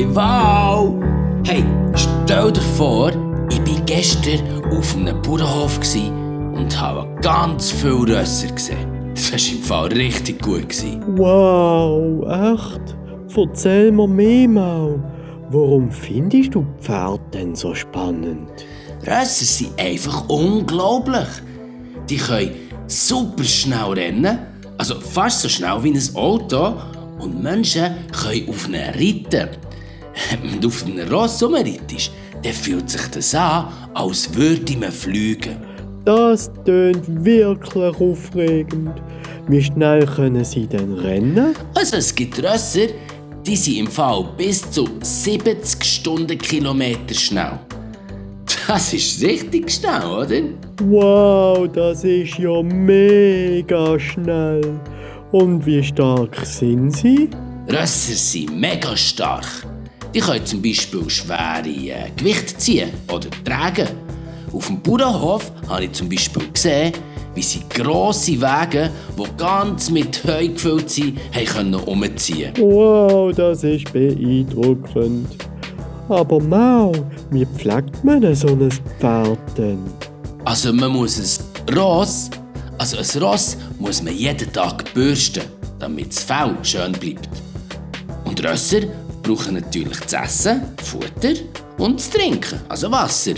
Hey, wow! Hey, stell dir vor, ich war gestern auf einem Bauernhof und habe ganz viele Rösser gesehen. Das war im Fall richtig gut. Wow, echt? Erzähl mir mehr mal. Warum findest du die Pferde denn so spannend? Rösser sind einfach unglaublich. Die können super schnell rennen, also fast so schnell wie ein Auto. Und Menschen können auf ihnen reiten. Wenn du auf einem Ross rumreitest, dann fühlt sich das an, als würde man fliegen. Das tönt wirklich aufregend. Wie schnell können sie denn rennen? Also es gibt Rösser, die sind im Fall bis zu 70 Stundenkilometer schnell. Das ist richtig schnell, oder? Wow, das ist ja mega schnell. Und wie stark sind sie? Rösser sind mega stark. Die können zum Beispiel schwere Gewichte ziehen oder tragen. Auf dem Bauernhof habe ich zum Beispiel gesehen, wie sie grosse Wagen, die ganz mit Heu gefüllt sind, können umziehen. Wow, das ist beeindruckend. Aber Mau, wie pflegt man so ein Pferd denn? Also man muss ein Ross muss man jeden Tag bürsten, damit das Fell schön bleibt. Und Rösser brauchen natürlich zu essen, Futter und zu trinken, also Wasser.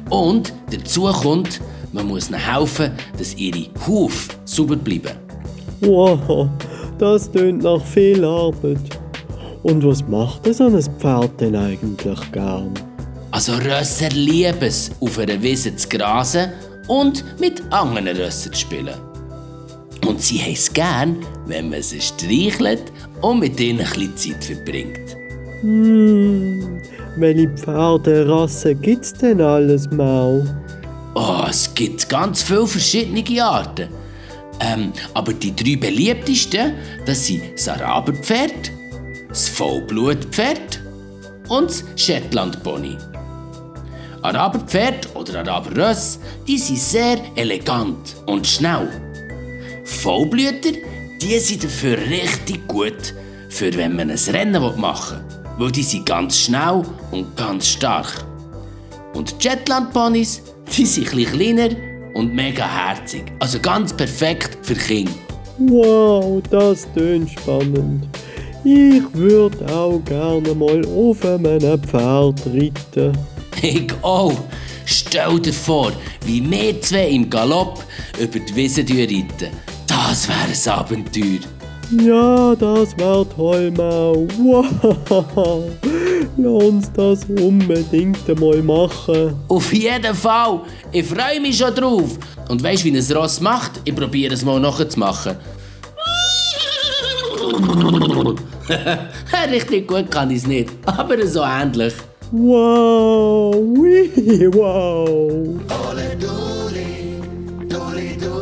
Und dazu kommt, man muss ihnen helfen, dass ihre Hufe sauber bleiben. Wow, das tönt nach viel Arbeit. Und was macht so ein Pferd denn eigentlich gern? Also Rösser lieben es, auf einer Wiese zu grasen und mit anderen Rössern zu spielen. Und sie haben es gern, wenn man sie streichelt und mit ihnen ein bisschen Zeit verbringt. Welche Pferderassen gibt's denn alles, Mau? Oh, es gibt ganz viele verschiedene Arten. Aber die 3 beliebtesten, das sind das Araberpferd, das Vollblutpferd und das Shetlandpony. Araberpferd oder Araberröss, die sind sehr elegant und schnell. Vollblüter, die sind dafür richtig gut, für wenn man ein Rennen machen will, weil die sind ganz schnell und ganz stark. Und die Shetlandponys, die sind ein bisschen kleiner und mega herzig, also ganz perfekt für Kinder. Wow, das tönt spannend. Ich würde auch gerne mal auf einem Pferd reiten. Ich auch. Stell dir vor, wie wir 2 im Galopp über die Wiese reiten. Das wäre ein Abenteuer. Ja, das wär toll, Mau. Wow, lass uns das unbedingt einmal machen. Auf jeden Fall. Ich freue mich schon drauf. Und weisst, wie ein Ross macht? Ich probiere es mal nachzumachen. Richtig gut kann ich es nicht, aber so ähnlich. Wow, wow. Ole dole, dole dole.